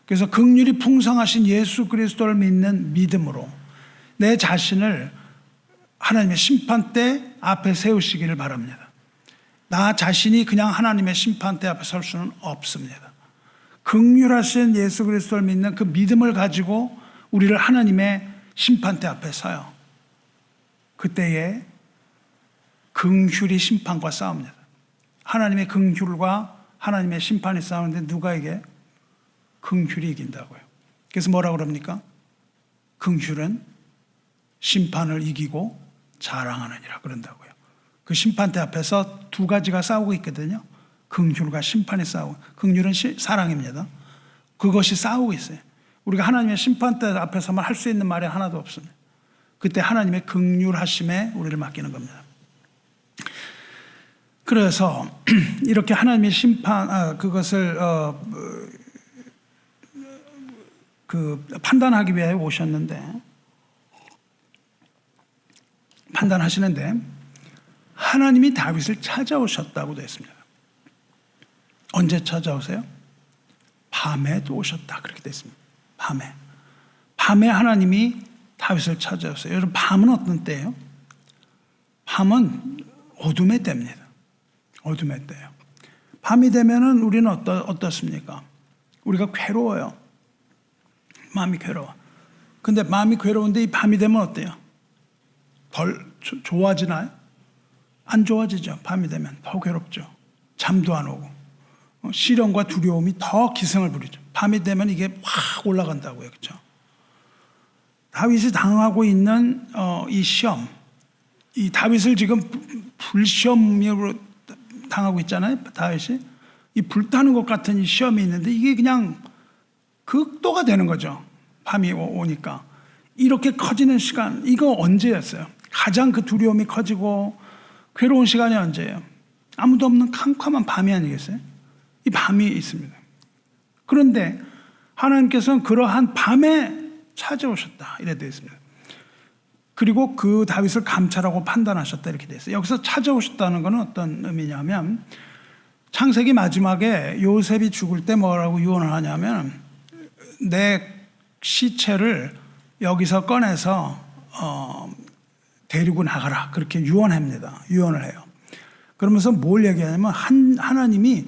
그래서 긍휼이 풍성하신 예수 그리스도를 믿는 믿음으로 내 자신을 하나님의 심판대 앞에 세우시기를 바랍니다. 나 자신이 그냥 하나님의 심판대 앞에 설 수는 없습니다. 긍휼하신 예수 그리스도를 믿는 그 믿음을 가지고 우리를 하나님의 심판대 앞에 서요. 그때에 긍휼이 심판과 싸웁니다. 하나님의 긍휼과 하나님의 심판이 싸우는데 누가 이게? 긍휼이 이긴다고요. 그래서 뭐라고 그럽니까? 긍휼은 심판을 이기고 자랑하느니라 그런다고요. 그 심판대 앞에서 두 가지가 싸우고 있거든요. 긍휼과 심판이 싸우고, 긍휼은 사랑입니다. 그것이 싸우고 있어요. 우리가 하나님의 심판대 앞에서만 할 수 있는 말이 하나도 없습니다. 그때 하나님의 긍휼하심에 우리를 맡기는 겁니다. 그래서 이렇게 하나님의 심판, 그것을 판단하기 위해 오셨는데, 판단하시는데 하나님이 다윗을 찾아오셨다고 되어 있습니다. 언제 찾아오세요? 밤에도 오셨다 그렇게 되어 있습니다. 밤에 하나님이 다윗을 찾아오세요. 여러분, 밤은 어떤 때예요? 밤은 어둠의 때입니다. 어둠의 때예요. 밤이 되면은 우리는 어떻습니까? 우리가 괴로워요. 마음이 괴로워. 근데 마음이 괴로운데 이 밤이 되면 어때요? 덜 좋아지나요? 안 좋아지죠. 밤이 되면 더 괴롭죠. 잠도 안 오고 시련과 두려움이 더 기승을 부리죠. 밤이 되면 이게 확 올라간다고요. 그렇죠? 다윗이 당하고 있는 이 시험, 이 다윗을 지금 불시험으로 당하고 있잖아요. 다윗이 이 불타는 것 같은 이 시험이 있는데 이게 그냥 극도가 되는 거죠. 밤이 오니까 이렇게 커지는 시간, 이거 언제였어요? 가장 그 두려움이 커지고 괴로운 시간이 언제예요? 아무도 없는 캄캄한 밤이 아니겠어요? 이 밤이 있습니다. 그런데 하나님께서는 그러한 밤에 찾아오셨다 이렇게 되어 있습니다. 그리고 그 다윗을 감찰하고 판단하셨다 이렇게 되어 있어요. 여기서 찾아오셨다는 것은 어떤 의미냐면, 창세기 마지막에 요셉이 죽을 때 뭐라고 유언을 하냐면, 내 시체를 여기서 꺼내서 데리고 나가라 그렇게 유언을 해요. 그러면서 뭘 얘기하냐면 하나님이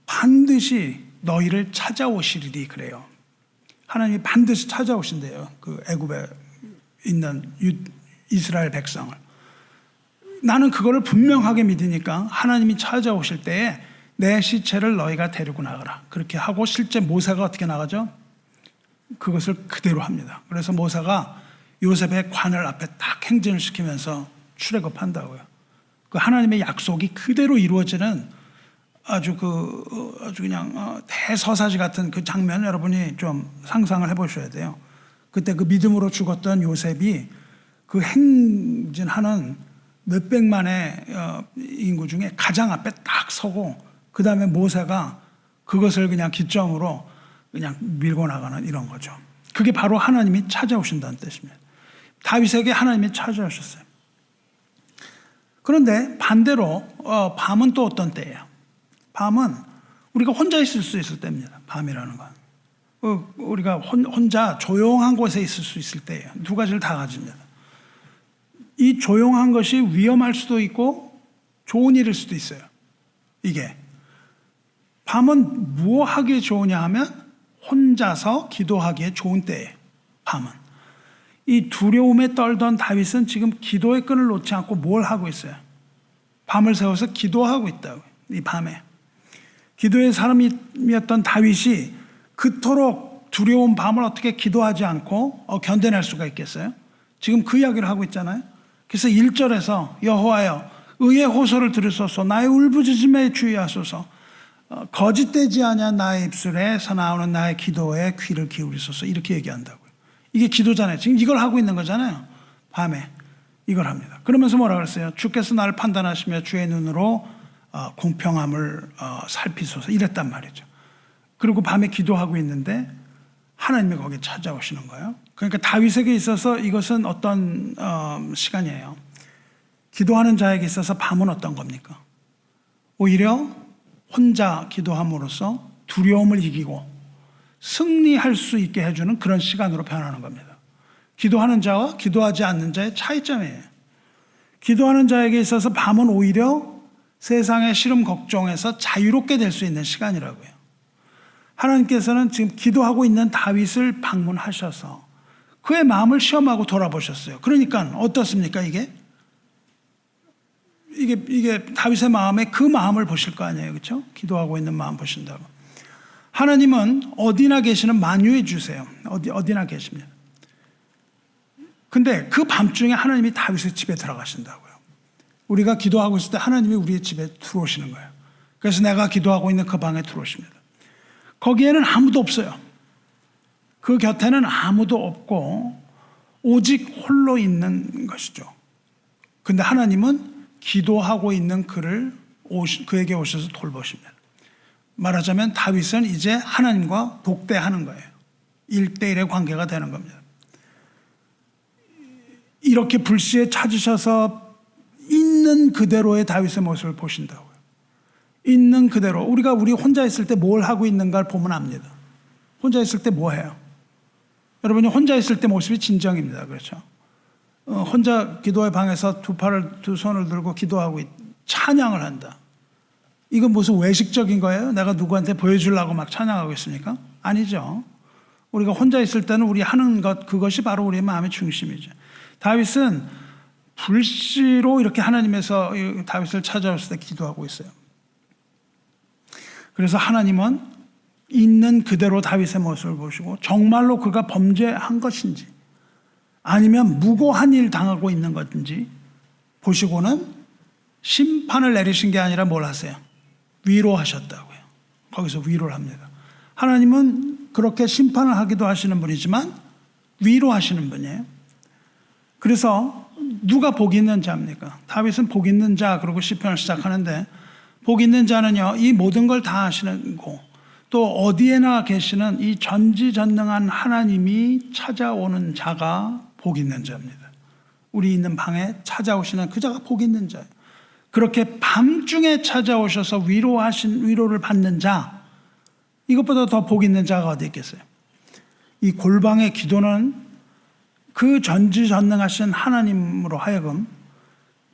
반드시 너희를 찾아오시리리 그래요. 하나님이 반드시 찾아오신대요. 그 애굽에 있는 이스라엘 백성을. 나는 그거를 분명하게 믿으니까 하나님이 찾아오실 때에 내 시체를 너희가 데리고 나가라 그렇게 하고, 실제 모세가 어떻게 나가죠? 그것을 그대로 합니다. 그래서 모세가 요셉의 관을 앞에 딱 행진을 시키면서 출애굽한다고요. 그 하나님의 약속이 그대로 이루어지는 아주 그냥 대서사지 같은 그 장면 여러분이 좀 상상을 해보셔야 돼요. 그때 그 믿음으로 죽었던 요셉이 그 행진하는 몇백만의 인구 중에 가장 앞에 딱 서고, 그 다음에 모세가 그것을 그냥 기점으로 그냥 밀고 나가는 이런 거죠. 그게 바로 하나님이 찾아오신다는 뜻입니다. 다윗에게 하나님이 찾아오셨어요. 그런데 반대로 밤은 또 어떤 때예요? 밤은 우리가 혼자 있을 수 있을 때입니다. 밤이라는 건. 우리가 혼자 조용한 곳에 있을 수 있을 때예요. 두 가지를 다 가집니다. 이 조용한 것이 위험할 수도 있고 좋은 일일 수도 있어요. 이게 밤은 뭐 하기에 좋으냐 하면 혼자서 기도하기에 좋은 때예요. 밤은. 이 두려움에 떨던 다윗은 지금 기도의 끈을 놓지 않고 뭘 하고 있어요? 밤을 새워서 기도하고 있다고요. 이 밤에. 기도의 사람이었던 다윗이 그토록 두려운 밤을 어떻게 기도하지 않고 견뎌낼 수가 있겠어요? 지금 그 이야기를 하고 있잖아요. 그래서 1절에서 여호와여 의의 호소를 들으소서, 나의 울부짖음에 주의하소서, 거짓되지 아니한 나의 입술에서 나오는 나의 기도에 귀를 기울이소서, 이렇게 얘기한다고요. 이게 기도잖아요. 지금 이걸 하고 있는 거잖아요. 밤에 이걸 합니다. 그러면서 뭐라 그랬어요? 주께서 나를 판단하시며 주의 눈으로 공평함을 살피소서, 이랬단 말이죠. 그리고 밤에 기도하고 있는데 하나님이 거기에 찾아오시는 거예요. 그러니까 다윗에게 있어서 이것은 어떤 시간이에요? 기도하는 자에게 있어서 밤은 어떤 겁니까? 오히려 혼자 기도함으로써 두려움을 이기고 승리할 수 있게 해주는 그런 시간으로 변하는 겁니다. 기도하는 자와 기도하지 않는 자의 차이점이에요. 기도하는 자에게 있어서 밤은 오히려 세상의 시름 걱정에서 자유롭게 될 수 있는 시간이라고요. 하나님께서는 지금 기도하고 있는 다윗을 방문하셔서 그의 마음을 시험하고 돌아보셨어요. 그러니까 어떻습니까? 이게 다윗의 마음에 그 마음을 보실 거 아니에요. 그렇죠? 기도하고 있는 마음 보신다고. 하나님은 어디나 계시는 만유의 주세요. 어디나 계십니다. 근데 그 밤중에 하나님이 다윗의 집에 들어가신다고요. 우리가 기도하고 있을 때 하나님이 우리의 집에 들어오시는 거예요. 그래서 내가 기도하고 있는 그 방에 들어오십니다. 거기에는 아무도 없어요. 그 곁에는 아무도 없고 오직 홀로 있는 것이죠. 근데 하나님은 기도하고 있는 그에게 오셔서 돌보십니다. 말하자면 다윗은 이제 하나님과 독대하는 거예요. 1대1의 관계가 되는 겁니다. 이렇게 불시에 찾으셔서 있는 그대로의 다윗의 모습을 보신다고요. 있는 그대로. 우리 혼자 있을 때 뭘 하고 있는가를 보면 압니다. 혼자 있을 때 뭐 해요? 여러분이 혼자 있을 때 모습이 진정입니다. 그렇죠? 혼자 기도의 방에서 두 손을 들고 기도하고 찬양을 한다. 이건 무슨 외식적인 거예요? 내가 누구한테 보여주려고 막 찬양하고 있습니까? 아니죠. 우리가 혼자 있을 때는 우리 하는 것, 그것이 바로 우리의 마음의 중심이죠. 다윗은 불시로 이렇게 하나님에서 다윗을 찾아왔을 때 기도하고 있어요. 그래서 하나님은 있는 그대로 다윗의 모습을 보시고 정말로 그가 범죄한 것인지 아니면 무고한 일 당하고 있는 것인지 보시고는 심판을 내리신 게 아니라 뭘 하세요? 위로하셨다고요. 거기서 위로를 합니다. 하나님은 그렇게 심판을 하기도 하시는 분이지만 위로하시는 분이에요. 그래서 누가 복 있는 자입니까? 다윗은 복 있는 자 그러고 시편을 시작하는데 복 있는 자는요 이 모든 걸 다 하시고 또 어디에나 계시는 이 전지전능한 하나님이 찾아오는 자가 복 있는 자입니다. 우리 있는 방에 찾아오시는 그 자가 복 있는 자예요. 그렇게 밤중에 찾아오셔서 위로를 받는 자, 이것보다 더 복 있는 자가 어디 있겠어요? 이 골방의 기도는 그 전지전능하신 하나님으로 하여금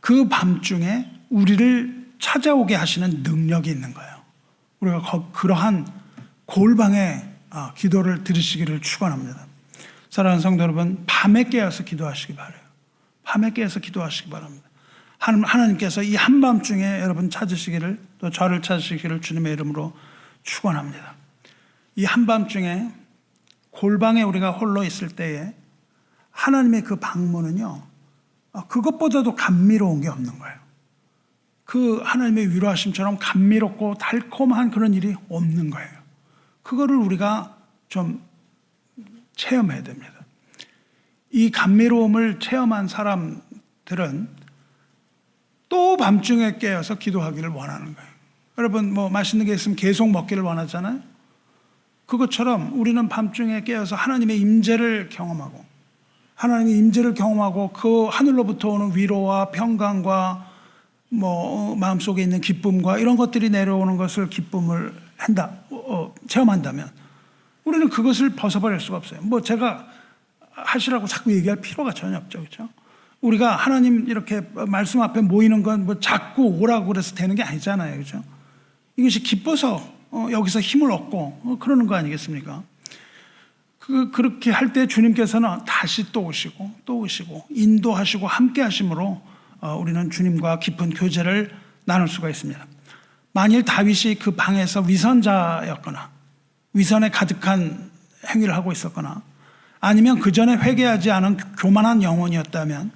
그 밤중에 우리를 찾아오게 하시는 능력이 있는 거예요. 우리가 그러한 골방의 기도를 들으시기를 축원합니다. 사랑하는 성도 여러분, 밤에 깨어서 기도하시기 바라요. 밤에 깨어서 기도하시기 바랍니다. 하나님께서 이 한밤중에 여러분 찾으시기를 또 저를 찾으시기를 주님의 이름으로 축원합니다. 이 한밤중에 골방에 우리가 홀로 있을 때에 하나님의 그 방문은요 그것보다도 감미로운 게 없는 거예요. 그 하나님의 위로하심처럼 감미롭고 달콤한 그런 일이 없는 거예요. 그거를 우리가 좀 체험해야 됩니다. 이 감미로움을 체험한 사람들은 또 밤중에 깨어서 기도하기를 원하는 거예요. 여러분 뭐 맛있는 게 있으면 계속 먹기를 원하잖아요. 그것처럼 우리는 밤중에 깨어서 하나님의 임재를 경험하고 하나님의 임재를 경험하고 그 하늘로부터 오는 위로와 평강과 마음속에 있는 기쁨과 이런 것들이 내려오는 것을 기쁨을 체험한다면 우리는 그것을 벗어버릴 수가 없어요. 제가 하시라고 자꾸 얘기할 필요가 전혀 없죠. 그렇죠? 우리가 하나님 이렇게 말씀 앞에 모이는 건 자꾸 오라고 그래서 되는 게 아니잖아요. 그렇죠? 이것이 기뻐서 여기서 힘을 얻고 그러는 거 아니겠습니까? 그렇게 할 때 주님께서는 다시 또 오시고 인도하시고 함께 하심으로 우리는 주님과 깊은 교제를 나눌 수가 있습니다. 만일 다윗이 그 방에서 위선자였거나 위선에 가득한 행위를 하고 있었거나 아니면 그 전에 회개하지 않은 교만한 영혼이었다면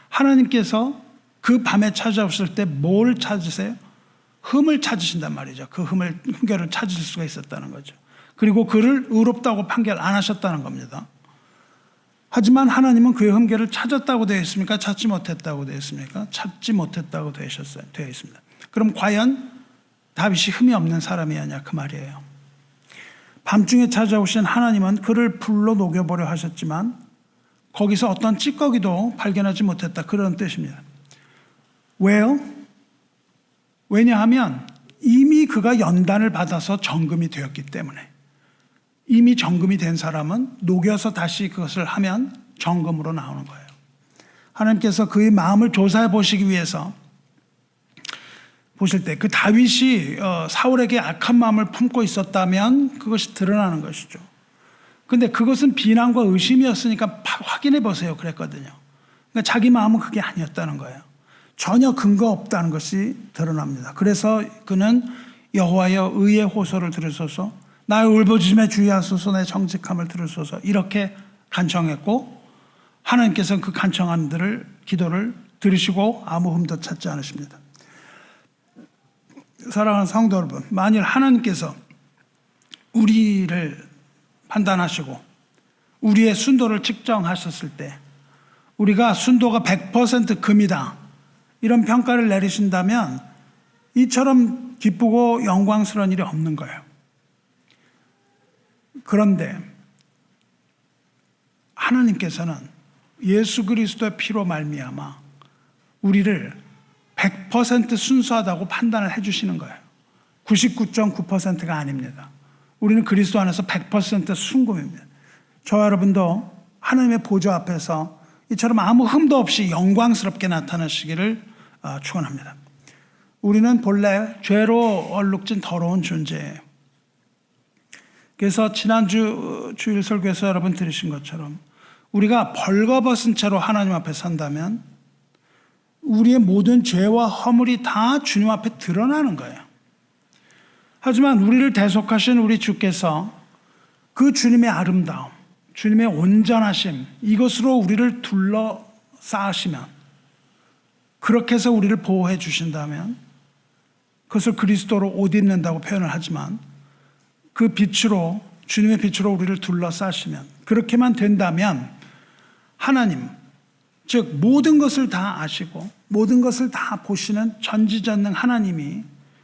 하나님께서 그 밤에 찾아오실 때 뭘 찾으세요? 흠을 찾으신단 말이죠. 그 흠결을 찾으실 수가 있었다는 거죠. 그리고 그를 의롭다고 판결 안 하셨다는 겁니다. 하지만 하나님은 그의 흠결을 찾았다고 되어 있습니까? 찾지 못했다고 되어 있습니까? 찾지 못했다고 되어 있습니다. 그럼 과연 다윗이 흠이 없는 사람이었냐 그 말이에요. 밤중에 찾아오신 하나님은 그를 불로 녹여보려 하셨지만 거기서 어떤 찌꺼기도 발견하지 못했다 그런 뜻입니다. 왜요? 왜냐하면 이미 그가 연단을 받아서 정금이 되었기 때문에 이미 정금이 된 사람은 녹여서 다시 그것을 하면 정금으로 나오는 거예요. 하나님께서 그의 마음을 조사해 보시기 위해서 보실 때 그 다윗이 사울에게 악한 마음을 품고 있었다면 그것이 드러나는 것이죠. 근데 그것은 비난과 의심이었으니까 확인해 보세요 그랬거든요. 그러니까 자기 마음은 그게 아니었다는 거예요. 전혀 근거 없다는 것이 드러납니다. 그래서 그는 여호와여 의의 호소를 들으소서, 나의 울부짖음에 주의하소서, 내 정직함을 들으소서, 이렇게 간청했고 하나님께서는 그 간청한 기도를 들으시고 아무 흠도 찾지 않으십니다. 사랑하는 성도 여러분, 만일 하나님께서 우리를 판단하시고 우리의 순도를 측정하셨을 때 우리가 순도가 100% 금이다 이런 평가를 내리신다면 이처럼 기쁘고 영광스러운 일이 없는 거예요. 그런데 하나님께서는 예수 그리스도의 피로 말미암아 우리를 100% 순수하다고 판단을 해주시는 거예요. 99.9%가 아닙니다. 우리는 그리스도 안에서 100% 순금입니다. 저와 여러분도 하나님의 보좌 앞에서 이처럼 아무 흠도 없이 영광스럽게 나타나시기를 축원합니다. 우리는 본래 죄로 얼룩진 더러운 존재예요. 그래서 지난주 주일 설교에서 여러분 들으신 것처럼 우리가 벌거벗은 채로 하나님 앞에 선다면 우리의 모든 죄와 허물이 다 주님 앞에 드러나는 거예요. 하지만 우리를 대속하신 우리 주께서 그 주님의 아름다움, 주님의 온전하심, 이것으로 우리를 둘러싸시면, 그렇게 해서 우리를 보호해 주신다면, 그것을 그리스도로 옷 입는다고 표현을 하지만 그 빛으로, 주님의 빛으로 우리를 둘러싸시면, 그렇게만 된다면 하나님, 즉 모든 것을 다 아시고 모든 것을 다 보시는 전지전능 하나님이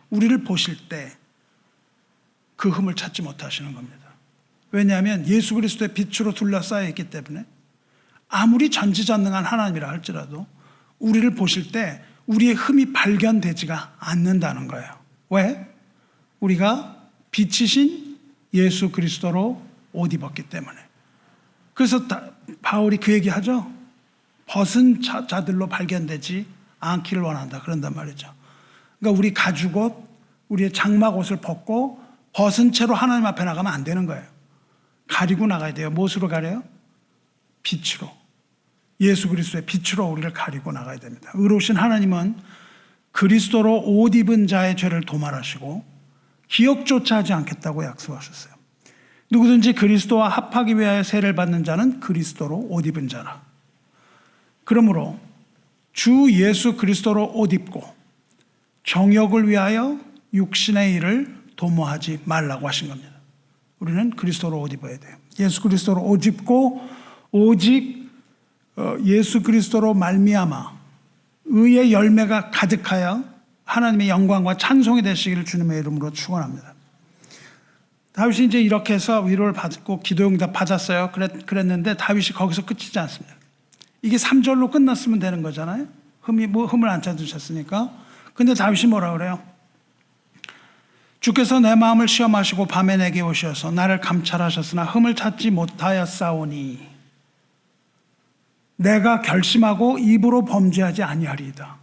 우리를 보실 때 그 흠을 찾지 못하시는 겁니다. 왜냐하면 예수 그리스도의 빛으로 둘러싸여 있기 때문에 아무리 전지전능한 하나님이라 할지라도 우리를 보실 때 우리의 흠이 발견되지가 않는다는 거예요. 왜? 우리가 빛이신 예수 그리스도로 옷 입었기 때문에. 그래서 바울이 그 얘기하죠. 벗은 자들로 발견되지 않기를 원한다. 그런단 말이죠. 그러니까 우리 가죽옷, 우리의 장막옷을 벗고 벗은 채로 하나님 앞에 나가면 안 되는 거예요. 가리고 나가야 돼요. 무엇으로 가려요? 빛으로. 예수 그리스도의 빛으로 우리를 가리고 나가야 됩니다. 의로우신 하나님은 그리스도로 옷 입은 자의 죄를 도말하시고 기억조차 하지 않겠다고 약속하셨어요. 누구든지 그리스도와 합하기 위하여 세례를 받는 자는 그리스도로 옷 입은 자라. 그러므로 주 예수 그리스도로 옷 입고 정욕을 위하여 육신의 일을 도모하지 말라고 하신 겁니다. 우리는 그리스도로 옷 입어야 돼요. 예수 그리스도로 옷 입고 오직 예수 그리스도로 말미암아 의의 열매가 가득하여 하나님의 영광과 찬송이 되시기를 주님의 이름으로 축원합니다. 다윗이 이제 이렇게 해서 위로를 받고 기도 응답 받았어요. 그랬는데 다윗이 거기서 끝이지 않습니다. 이게 3절로 끝났으면 되는 거잖아요. 흠을 안 찾으셨으니까. 근데 다윗이 뭐라 그래요? 주께서 내 마음을 시험하시고 밤에 내게 오셔서 나를 감찰하셨으나 흠을 찾지 못하였사오니 내가 결심하고 입으로 범죄하지 아니하리이다.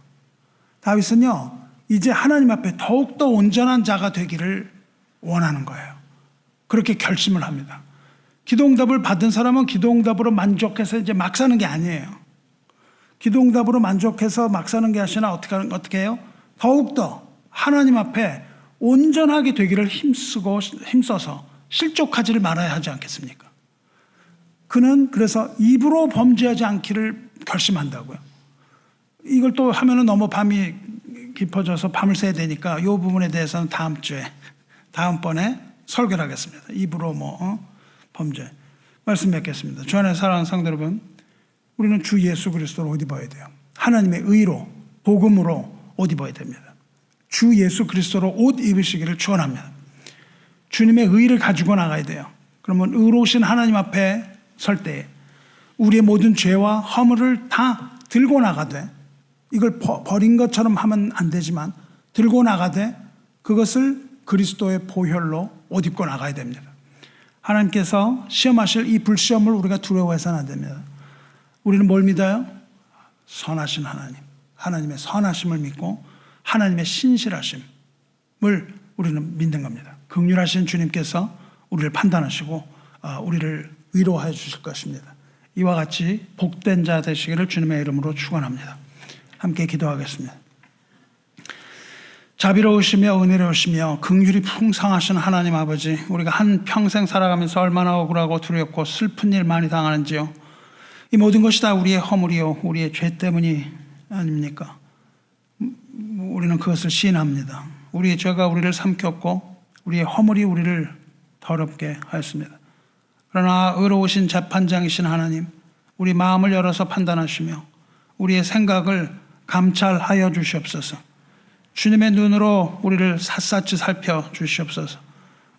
다윗은요, 이제 하나님 앞에 더욱더 온전한 자가 되기를 원하는 거예요. 그렇게 결심을 합니다. 기도응답을 받은 사람은 기도응답으로 만족해서 이제 막 사는 게 아니에요. 기도응답으로 만족해서 막 사는 게 아니라 어떻게 해요? 더욱더 하나님 앞에 온전하게 되기를 힘써서 실족하지를 말아야 하지 않겠습니까? 그는 그래서 입으로 범죄하지 않기를 결심한다고요. 이걸 또 하면은 너무 밤이 깊어져서 밤을 새야 되니까 이 부분에 대해서는 다음번에 설교를 하겠습니다. 입으로 범죄. 말씀 맺겠습니다. 주 안에 사랑하는 성도 여러분, 우리는 주 예수 그리스도로 옷 입어야 돼요. 하나님의 의로, 복음으로 옷 입어야 됩니다. 주 예수 그리스도로 옷 입으시기를 축원합니다. 주님의 의를 가지고 나가야 돼요. 그러면 의로우신 하나님 앞에 설 때 우리의 모든 죄와 허물을 다 들고 나가되, 이걸 버린 것처럼 하면 안 되지만 들고 나가되 그것을 그리스도의 보혈로 옷 입고 나가야 됩니다. 하나님께서 시험하실 이 불시험을 우리가 두려워해서는 안 됩니다. 우리는 뭘 믿어요? 선하신 하나님, 하나님의 선하심을 믿고 하나님의 신실하심을 우리는 믿는 겁니다. 긍휼하신 주님께서 우리를 판단하시고 우리를 위로해 주실 것입니다. 이와 같이 복된 자 되시기를 주님의 이름으로 축원합니다. 함께 기도하겠습니다. 자비로우시며 은혜로우시며 긍휼이 풍성하신 하나님 아버지, 우리가 한 평생 살아가면서 얼마나 억울하고 두렵고 슬픈 일 많이 당하는지요. 이 모든 것이 다 우리의 허물이요, 우리의 죄 때문이 아닙니까? 우리는 그것을 시인합니다. 우리의 죄가 우리를 삼켰고 우리의 허물이 우리를 더럽게 하였습니다. 그러나 의로우신 재판장이신 하나님, 우리 마음을 열어서 판단하시며 우리의 생각을 감찰하여 주시옵소서. 주님의 눈으로 우리를 샅샅이 살펴 주시옵소서.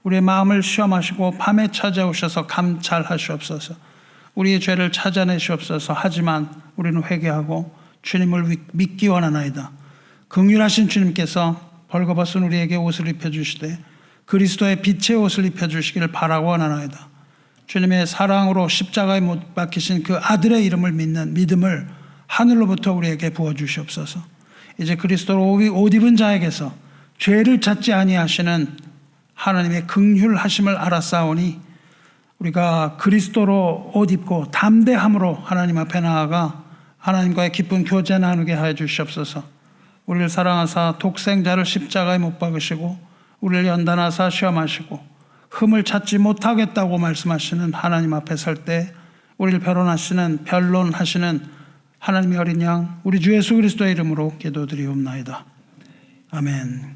우리의 마음을 시험하시고 밤에 찾아오셔서 감찰하시옵소서. 우리의 죄를 찾아내시옵소서. 하지만 우리는 회개하고 주님을 믿기 원하나이다. 긍휼하신 주님께서 벌거벗은 우리에게 옷을 입혀주시되 그리스도의 빛의 옷을 입혀주시기를 바라고 원하나이다. 주님의 사랑으로 십자가에 못 박히신 그 아들의 이름을 믿는 믿음을 하늘로부터 우리에게 부어주시옵소서. 이제 그리스도로 옷 입은 자에게서 죄를 찾지 아니하시는 하나님의 긍휼하심을 알았사오니 우리가 그리스도로 옷 입고 담대함으로 하나님 앞에 나아가 하나님과의 기쁜 교제 나누게 하여 주시옵소서. 우리를 사랑하사 독생자를 십자가에 못 박으시고 우리를 연단하사 시험하시고 흠을 찾지 못하겠다고 말씀하시는 하나님 앞에 설 때 우리를 변론하시는 하나님의 어린 양 우리 주 예수 그리스도의 이름으로 기도드리옵나이다. 아멘.